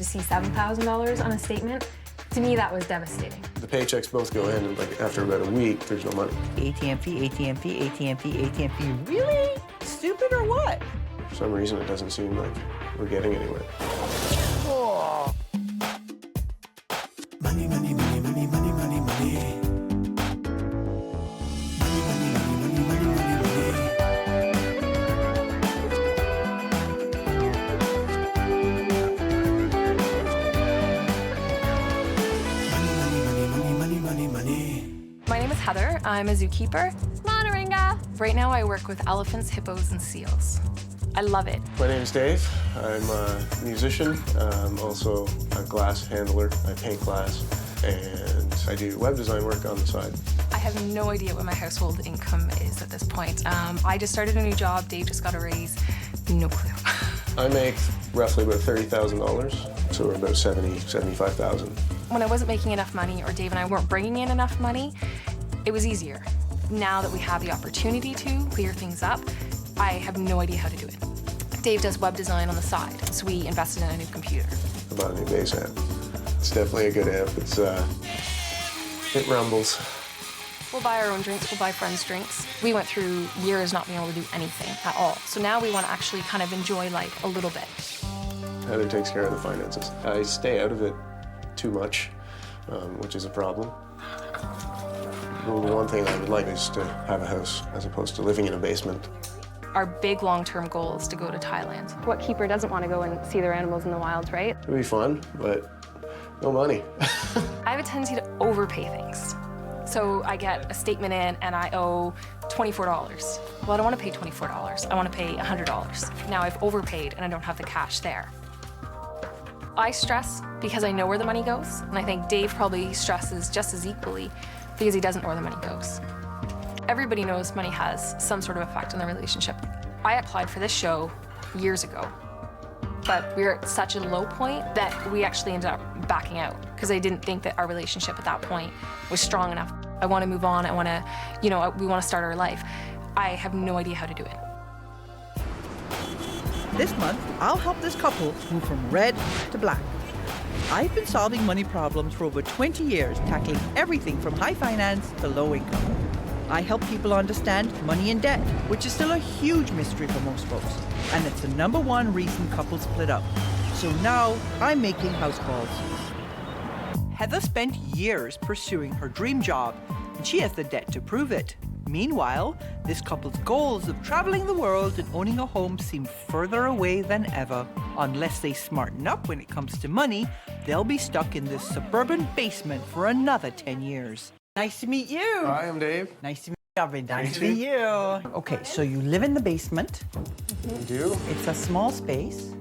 To see $7,000 on a statement, to me that was devastating. The paychecks both go in, and like after about a week, there's no money. ATM fee, ATM fee, ATM fee, ATM fee. Really? Stupid or what? For some reason, it doesn't seem like we're getting anywhere. Oh. Money, money, money, money, money, money, money. My name is Heather. I'm a zookeeper. Monaringa. Right now I work with elephants, hippos, and seals. I love it. My name is Dave. I'm a musician. I'm also a glass handler. I paint glass, and I do web design work on the side. I have no idea what my household income is at this point. I just started a new job. Dave just got a raise. No clue. I make roughly about $30,000, so we're about $75,000. When I wasn't making enough money, or Dave and I weren't bringing in enough money, it was easier. Now that we have the opportunity to clear things up, I have no idea how to do it. Dave does web design on the side, so we invested in a new computer. I bought a new bass amp. It's definitely a good amp. It's, it rumbles. We'll buy our own drinks, we'll buy friends' drinks. We went through years not being able to do anything at all. So now we want to actually kind of enjoy life a little bit. Heather takes care of the finances. I stay out of it too much, which is a problem. The one thing I would like is to have a house as opposed to living in a basement. Our big long-term goal is to go to Thailand. What keeper doesn't want to go and see their animals in the wild, right? It'd be fun, but no money. I have a tendency to overpay things. So I get a statement in and I owe $24. Well, I don't want to pay $24. I want to pay $100. Now I've overpaid and I don't have the cash there. I stress because I know where the money goes, and I think Dave probably stresses just as equally because he doesn't know where the money goes. Everybody knows money has some sort of effect on the relationship. I applied for this show years ago, but we were at such a low point that we actually ended up backing out because I didn't think that our relationship at that point was strong enough. I want to move on. I want to, we want to start our life. I have no idea how to do it. This month, I'll help this couple move from red to black. I've been solving money problems for over 20 years, tackling everything from high finance to low income. I help people understand money and debt, which is still a huge mystery for most folks. And it's the #1 reason couples split up. So now I'm making house calls. Heather spent years pursuing her dream job, and she has the debt to prove it. Meanwhile, this couple's goals of traveling the world and owning a home seem further away than ever. Unless they smarten up when it comes to money, they'll be stuck in this suburban basement for another 10 years. Nice to meet you. Hi, I'm Dave. Nice to meet you. Very nice to meet you. Okay, so you live in the basement. You do? It's a small space.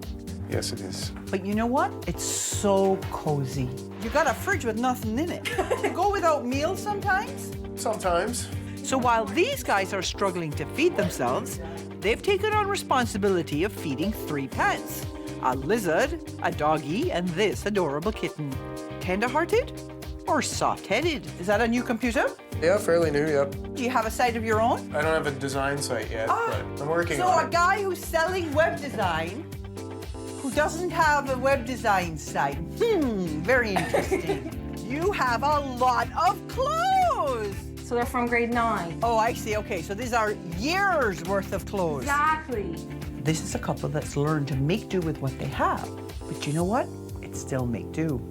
Yes, it is. But you know what? It's so cozy. You got a fridge with nothing in it. You go without meals sometimes? Sometimes. So while these guys are struggling to feed themselves, they've taken on responsibility of feeding 3 pets. A lizard, a doggy, and this adorable kitten. Tender-hearted or soft-headed? Is that a new computer? Yeah, fairly new, yep. Do you have a site of your own? I don't have a design site yet, but I'm working on So it. a guy who's selling web design who doesn't have a web design site. Very interesting. You have a lot of clothes. So they're from grade 9. Oh, I see. Okay, so these are years worth of clothes. Exactly. This is a couple that's learned to make do with what they have. But you know what? It's still make do.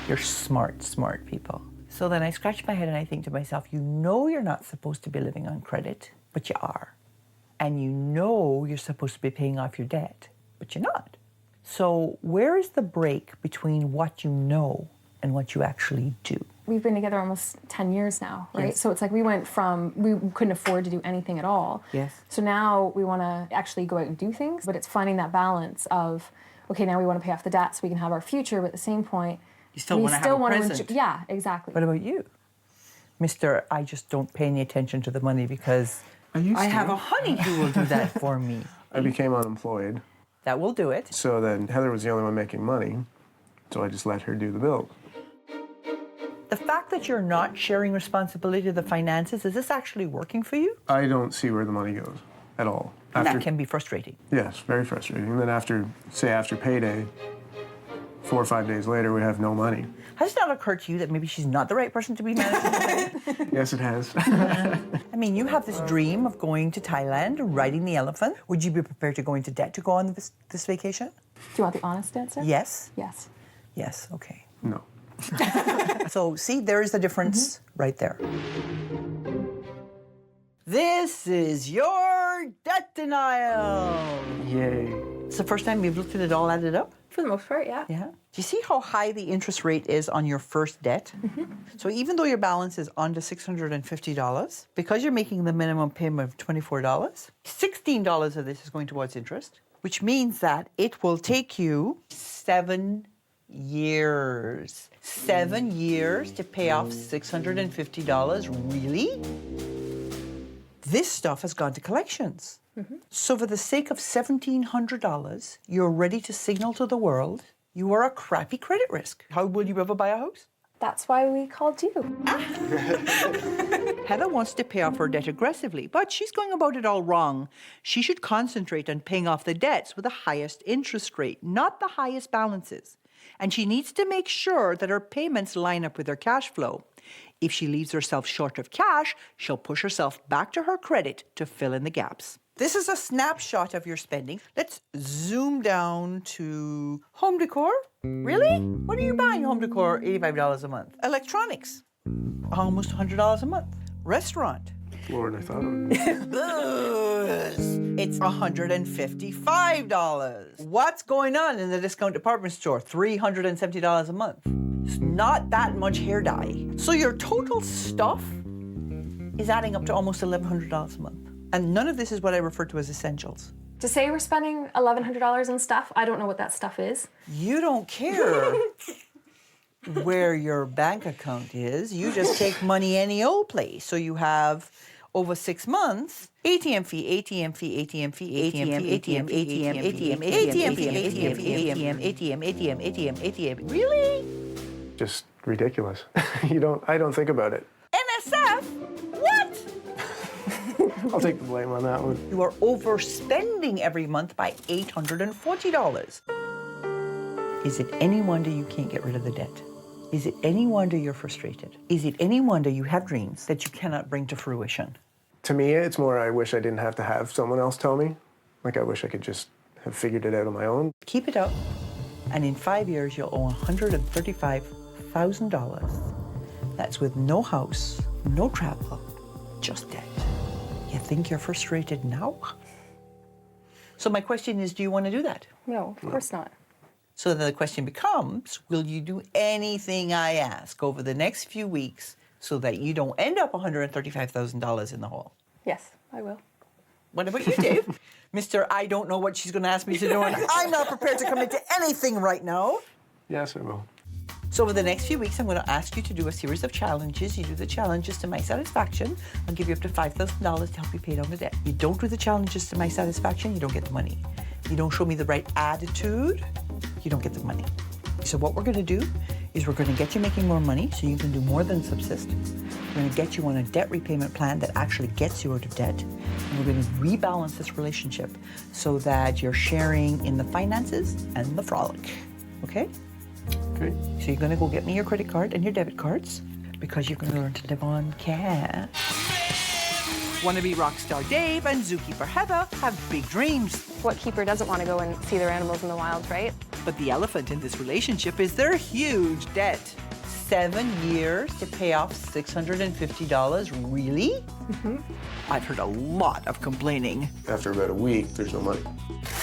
You're smart, smart people. So then I scratch my head and I think to myself, you know you're not supposed to be living on credit, but you are. And you know you're supposed to be paying off your debt, but you're not. So where is the break between what you know and what you actually do? We've been together almost 10 years now, right? Yes. So it's like we went from, we couldn't afford to do anything at all. Yes. So now we want to actually go out and do things, but it's finding that balance of, okay, now we want to pay off the debt so we can have our future, but at the same point, You still want to have a present. yeah, exactly. What about you? Mr. I just don't pay any attention to the money because I have a honey who will do that for me. I became unemployed. That will do it. So then Heather was the only one making money, so I just let her do the bill. The fact that you're not sharing responsibility of the finances, is this actually working for you? I don't see where the money goes. at all. And that can be frustrating. Yes, very frustrating. And then after payday, 4 or 5 days later, we have no money. Has it not occurred to you that maybe she's not the right person to be managing the credit? Yes, it has. I mean, you have this dream of going to Thailand and riding the elephant. Would you be prepared to go into debt to go on this vacation? Do you want the honest answer? Yes? Yes. Yes, okay. No. So, see, there is the difference right there. This is your debt denial. Yay. It's the first time you've looked at it all added up? For the most part, yeah. Yeah. Do you see how high the interest rate is on your first debt? So even though your balance is under $650, because you're making the minimum payment of $24, $16 of this is going towards interest, which means that it will take you 7 years. 7 years to pay off $650, really? This stuff has gone to collections. So for the sake of $1,700, you're ready to signal to the world you are a crappy credit risk. How will you ever buy a house? That's why we called you. Heather wants to pay off her debt aggressively, but she's going about it all wrong. She should concentrate on paying off the debts with the highest interest rate, not the highest balances. And she needs to make sure that her payments line up with her cash flow. If she leaves herself short of cash, she'll push herself back to her credit to fill in the gaps. This is a snapshot of your spending. Let's zoom down to home decor. Really? What are you buying home decor $85 a month? Electronics, almost $100 a month. Restaurant. Lord, I thought it would be. Booze. It's $155. What's going on in the discount department store? $370 a month. It's not that much hair dye. So your total stuff is adding up to almost $1,100 a month. And none of this is what I refer to as essentials. To say we're spending $1,100 on stuff, I don't know what that stuff is. You don't care where your bank account is. You just take money any old place. So you have over 6 months, ATM fee, ATM fee, ATM fee, ATM, ATM, ATM, ATM, ATM fee, ATM fee, ATM, ATM, ATM, ATM, ATM. Really? Just ridiculous. I don't think about it. NSF? What? I'll take the blame on that one. You are overspending every month by $840. Is it any wonder you can't get rid of the debt? Is it any wonder you're frustrated? Is it any wonder you have dreams that you cannot bring to fruition? To me, it's more I wish I didn't have to have someone else tell me. Like, I wish I could just have figured it out on my own. Keep it up, and in 5 years, you'll owe $135,000. That's with no house, no travel, just debt. You think you're frustrated now? So my question is, do you want to do that? No, of course not. So then the question becomes, will you do anything I ask over the next few weeks so that you don't end up $135,000 in the hole? Yes, I will. What about you, Dave? Mr. I don't know what she's going to ask me to do, and I'm not prepared to commit to anything right now. Yes, I will. So over the next few weeks, I'm going to ask you to do a series of challenges. You do the challenges to my satisfaction. I'll give you up to $5,000 to help you pay down the debt. You don't do the challenges to my satisfaction, you don't get the money. You don't show me the right attitude, you don't get the money. So what we're going to do is we're going to get you making more money so you can do more than subsist. We're going to get you on a debt repayment plan that actually gets you out of debt. And we're going to rebalance this relationship so that you're sharing in the finances and the frolic. Okay? Okay. So you're going to go get me your credit card and your debit cards because you're going to learn to live on cash. Wannabe Rockstar Dave and Zookeeper Heather have big dreams. What keeper doesn't want to go and see their animals in the wild, right? But the elephant in this relationship is their huge debt. 7 years to pay off $650, really? I've heard a lot of complaining. After about a week, there's no money.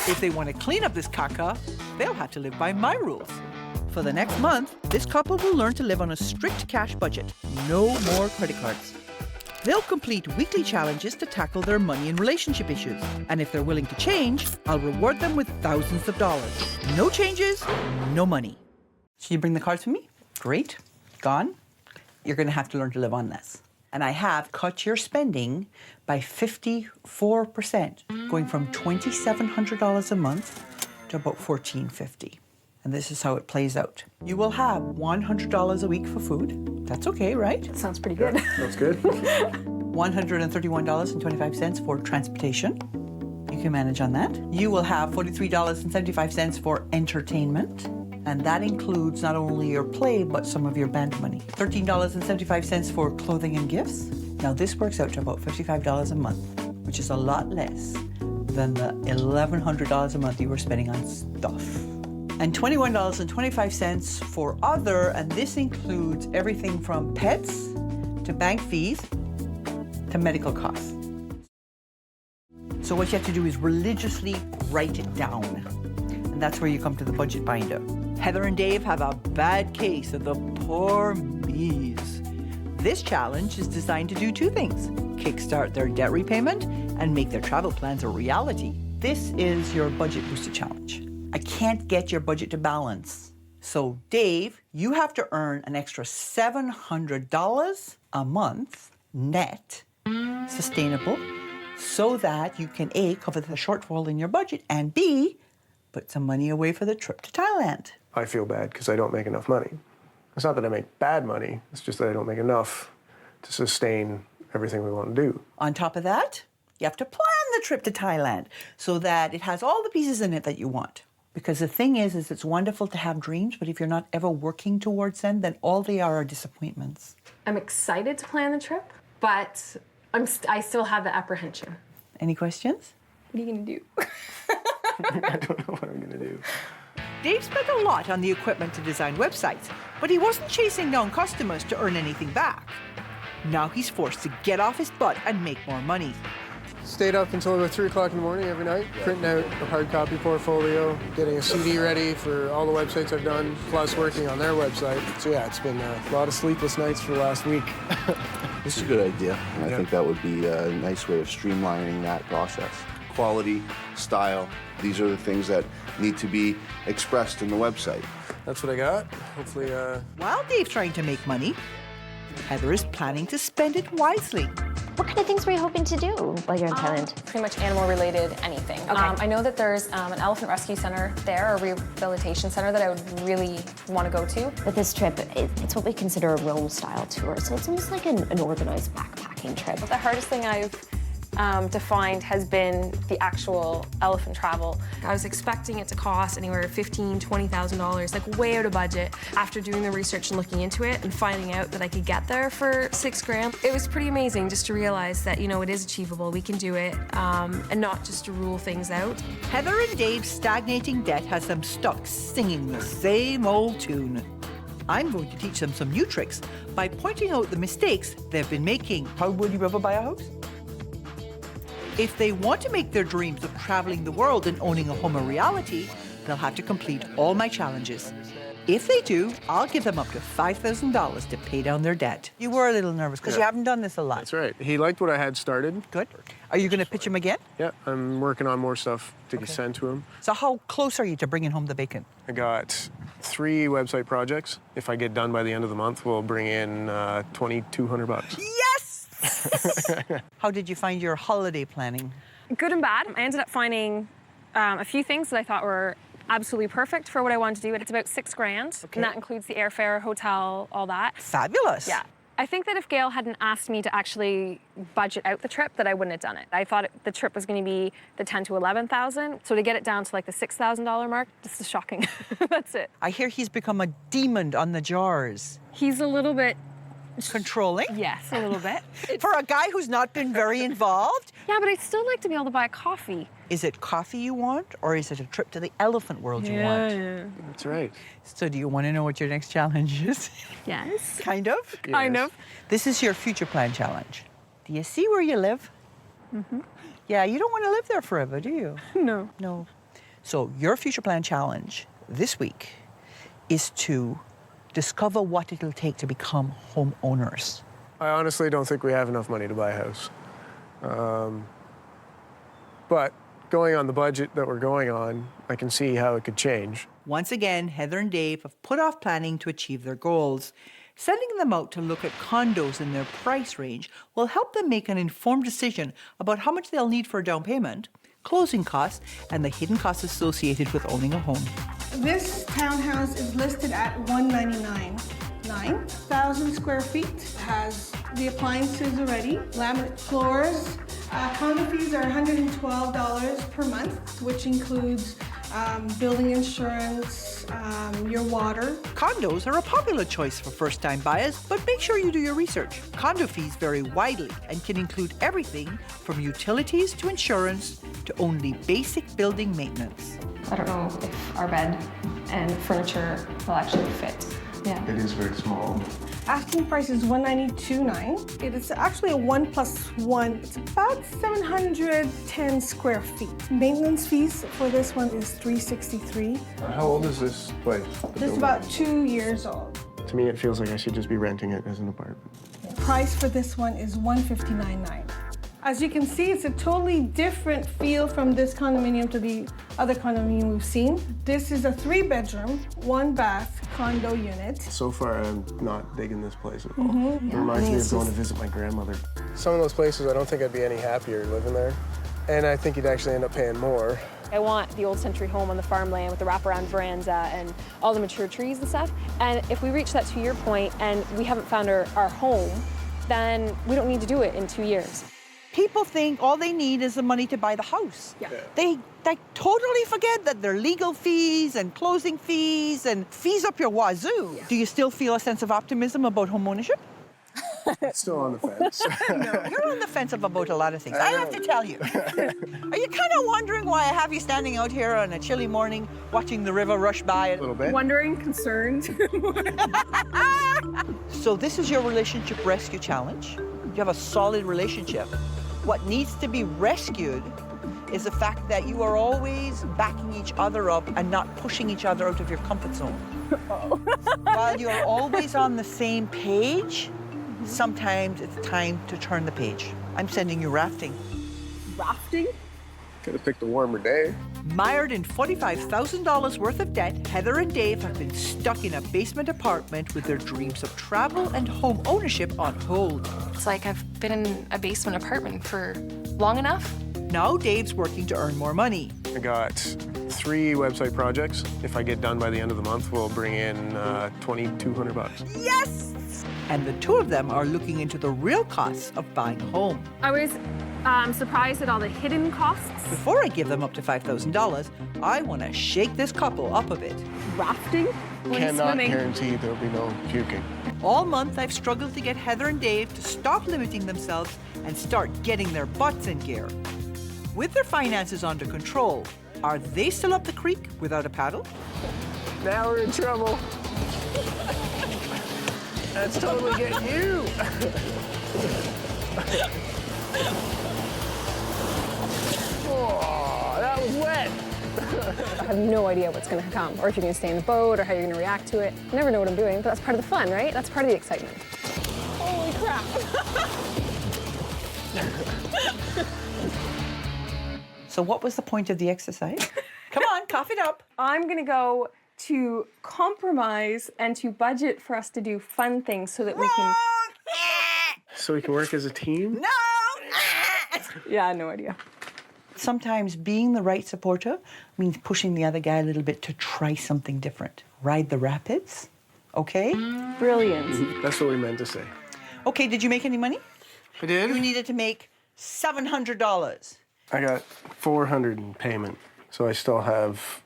If they want to clean up this caca, they'll have to live by my rules. For the next month, this couple will learn to live on a strict cash budget. No more credit cards. They'll complete weekly challenges to tackle their money and relationship issues. And if they're willing to change, I'll reward them with thousands of dollars. No changes, no money. So you bring the cards with me? Great. Gone? You're going to have to learn to live on this. And I have cut your spending by 54%, going from $2,700 a month to about $1,450. And this is how it plays out. You will have $100 a week for food. That's okay, right? That sounds pretty good. That's good. $131.25 for transportation. You can manage on that. You will have $43.75 for entertainment. And that includes not only your play, but some of your band money. $13.75 for clothing and gifts. Now this works out to about $55 a month, which is a lot less than the $1,100 a month you were spending on stuff. And $21.25 for other, and this includes everything from pets to bank fees to medical costs. So what you have to do is religiously write it down. And that's where you come to the budget binder. Heather and Dave have a bad case of the poor me's. This challenge is designed to do two things: kickstart their debt repayment and make their travel plans a reality. This is your budget booster challenge. I can't get your budget to balance. So Dave, you have to earn an extra $700 a month net, sustainable, so that you can A, cover the shortfall in your budget, and B, put some money away for the trip to Thailand. I feel bad because I don't make enough money. It's not that I make bad money, it's just that I don't make enough to sustain everything we want to do. On top of that, you have to plan the trip to Thailand so that it has all the pieces in it that you want. Because the thing is it's wonderful to have dreams, but if you're not ever working towards them, then all they are disappointments. I'm excited to plan the trip, but I still have the apprehension. Any questions? What are you gonna do? I don't know what I'm going to do. Dave spent a lot on the equipment to design websites, but he wasn't chasing down customers to earn anything back. Now he's forced to get off his butt and make more money. Stayed up until about 3 o'clock in the morning every night, printing out a hard copy portfolio, getting a CD ready for all the websites I've done, plus working on their website. So yeah, it's been a lot of sleepless nights for the last week. This is a good idea, and I think that would be a nice way of streamlining that process. Quality, style, these are the things that need to be expressed in the website. That's what I got. Hopefully, While Dave's trying to make money, Heather is planning to spend it wisely. What kind of things were you hoping to do while you're in Thailand? Pretty much animal-related anything. I know that there's an elephant rescue center there, a rehabilitation center that I would really want to go to. But this trip, it's what we consider a Rome-style tour, so it's almost like an organized backpacking trip. The hardest thing I've defined has been the actual elephant travel. I was expecting it to cost anywhere $15,000, $20,000, like way out of budget. After doing the research and looking into it and finding out that I could get there for $6,000, it was pretty amazing just to realize that, you know, it is achievable, we can do it, and not just to rule things out. Heather and Dave's stagnating debt has them stuck singing the same old tune. I'm going to teach them some new tricks by pointing out the mistakes they've been making. How would you ever buy a house? If they want to make their dreams of traveling the world and owning a home a reality, they'll have to complete all my challenges. If they do, I'll give them up to $5,000 to pay down their debt. You were a little nervous because you haven't done this a lot. that's right. He liked what I had started. Good. Are you going to pitch him again? Yeah, I'm working on more stuff to send to him. So how close are you to bringing home the bacon? I got 3 website projects. If I get done by the end of the month, we'll bring in $2,200. Yes! How did you find your holiday planning? Good and bad. I ended up finding a few things that I thought were absolutely perfect for what I wanted to do. It's about $6,000, and that includes the airfare, hotel, all that. Fabulous. Yeah. I think that if Gail hadn't asked me to actually budget out the trip, that I wouldn't have done it. I thought the trip was going to be the $10,000 to $11,000. So to get it down to like the $6,000 mark, this is shocking. That's it. I hear he's become a demon on the jars. He's a little bit Controlling? Yes, a little bit. For a guy who's not been very involved? Yeah, but I'd still like to be able to buy a coffee. Is it coffee you want, or is it a trip to the elephant world you want? That's right. So do you want to know what your next challenge is? Yes. Kind of? Kind of. This is your future plan challenge. Do you see where you live? Mm-hmm. Yeah, you don't want to live there forever, do you? No. No. So your future plan challenge this week is to discover what it'll take to become homeowners. I honestly don't think we have enough money to buy a house. But going on the budget that we're going on, I can see how it could change. Once again, Heather and Dave have put off planning to achieve their goals. Sending them out to look at condos in their price range will help them make an informed decision about how much they'll need for a down payment, closing costs, and the hidden costs associated with owning a home. This townhouse is listed at $199. 9,000 square feet, has the appliances already, laminate floors. Condo fees are $112 per month, which includes building insurance, your water. Condos are a popular choice for first-time buyers, but make sure you do your research. Condo fees vary widely and can include everything from utilities to insurance to only basic building maintenance. I don't know if our bed and furniture will actually fit. Yeah. It is very small. Asking price is $192.9. It is actually a 1+1. It's about 710 square feet. Maintenance fees for this one is $363. How old is this place? This is about 2 years old. To me, it feels like I should just be renting it as an apartment. Price for this one is $159.9. As you can see, it's a totally different feel from this condominium to the other condominium we've seen. This is a 3-bedroom, 1-bath condo unit. So far, I'm not digging this place at all. It reminds me of going to visit my grandmother. Some of those places, I don't think I'd be any happier living there. And I think you'd actually end up paying more. I want the old century home on the farmland with the wraparound veranda and all the mature trees and stuff. And if we reach that 2-year point and we haven't found our home, then we don't need to do it in 2 years. People think all they need is the money to buy the house. Yeah. They totally forget that there are legal fees and closing fees and fees up your wazoo. Yeah. Do you still feel a sense of optimism about home ownership? Still on the fence. No, you're on the fence about a lot of things. I have to tell you. Are you kind of wondering why I have you standing out here on a chilly morning watching the river rush by? A little bit. Wondering, concerned. So this is your relationship rescue challenge. You have a solid relationship. What needs to be rescued is the fact that you are always backing each other up and not pushing each other out of your comfort zone. While you're always on the same page, sometimes it's time to turn the page. I'm sending you rafting. Rafting? Could have picked a warmer day. Mired in $45,000 worth of debt, Heather and Dave have been stuck in a basement apartment with their dreams of travel and home ownership on hold. It's like I've been in a basement apartment for long enough. Now Dave's working to earn more money. I got 3 website projects. If I get done by the end of the month, we'll bring in $2,200. Yes! And the two of them are looking into the real costs of buying a home. I was surprised at all the hidden costs. Before I give them up to $5,000, I want to shake this couple up a bit. Rafting? Cannot guarantee there'll be no puking. All month, I've struggled to get Heather and Dave to stop limiting themselves and start getting their butts in gear. With their finances under control, are they still up the creek without a paddle? Now we're in trouble. That's totally getting you. Oh, that was wet. I have no idea what's going to come, or if you're going to stay in the boat, or how you're going to react to it. I never know what I'm doing, but that's part of the fun, right? That's part of the excitement. Holy crap. So what was the point of the exercise? Come on, cough it up. I'm going to go to compromise and to budget for us to do fun things so that we can... So we can work as a team? No! Yeah, no idea. Sometimes being the right supporter means pushing the other guy a little bit to try something different. Ride the rapids, okay? Brilliant. That's what we meant to say. Okay, did you make any money? I did. You needed to make $700. I got $400 in payment, so I still have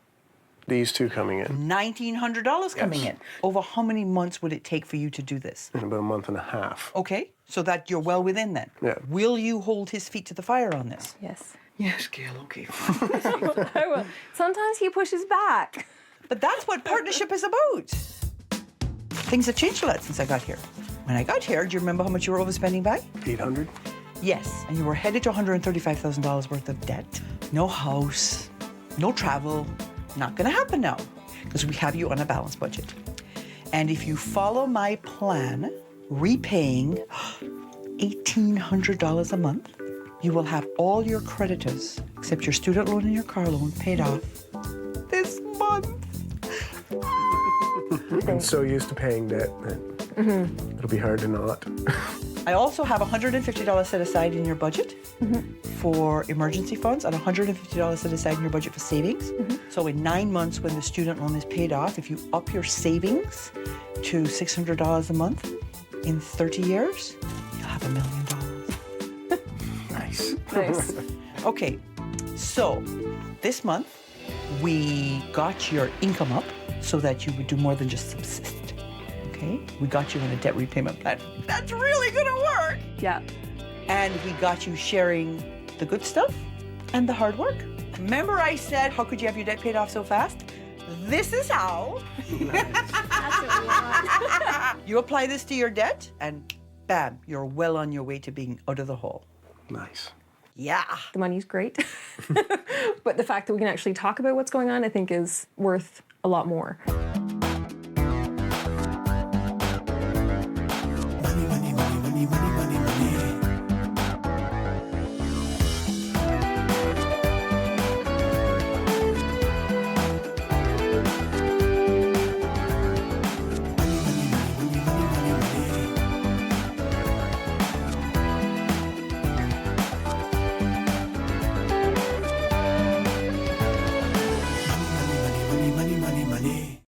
these 2 coming in. $1,900 coming Yes. in. Over how many months would it take for you to do this? In about a month and a half. Okay, so that you're well within then. Yeah. Will you hold his feet to the fire on this? Yes. Yes, Gail, okay. I will. Sometimes he pushes back. But that's what partnership is about. Things have changed a lot since I got here. When I got here, do you remember how much you were overspending by? 800. Yes, and you were headed to $135,000 worth of debt. No house, no travel. Not gonna happen now, because we have you on a balanced budget. And if you follow my plan, repaying $1,800 a month, you will have all your creditors, except your student loan and your car loan, paid off this month. I'm so used to paying debt that it'll be hard to not. I also have $150 set aside in your budget for emergency funds and $150 set aside in your budget for savings. So in 9 months, when the student loan is paid off, if you up your savings to $600 a month in 30 years, you'll $500,000. Nice. Nice. Okay, so this month we got your income up so that you would do more than just subsist. Okay? We got you on a debt repayment plan. That's really gonna work. Yeah. And we got you sharing the good stuff and the hard work. Remember I said, how could you have your debt paid off so fast? This is how. You apply this to your debt and bam, you're well on your way to being out of the hole. Nice. Yeah. The money's great. But the fact that we can actually talk about what's going on, I think is worth a lot more. Money, money, money, money, money, money.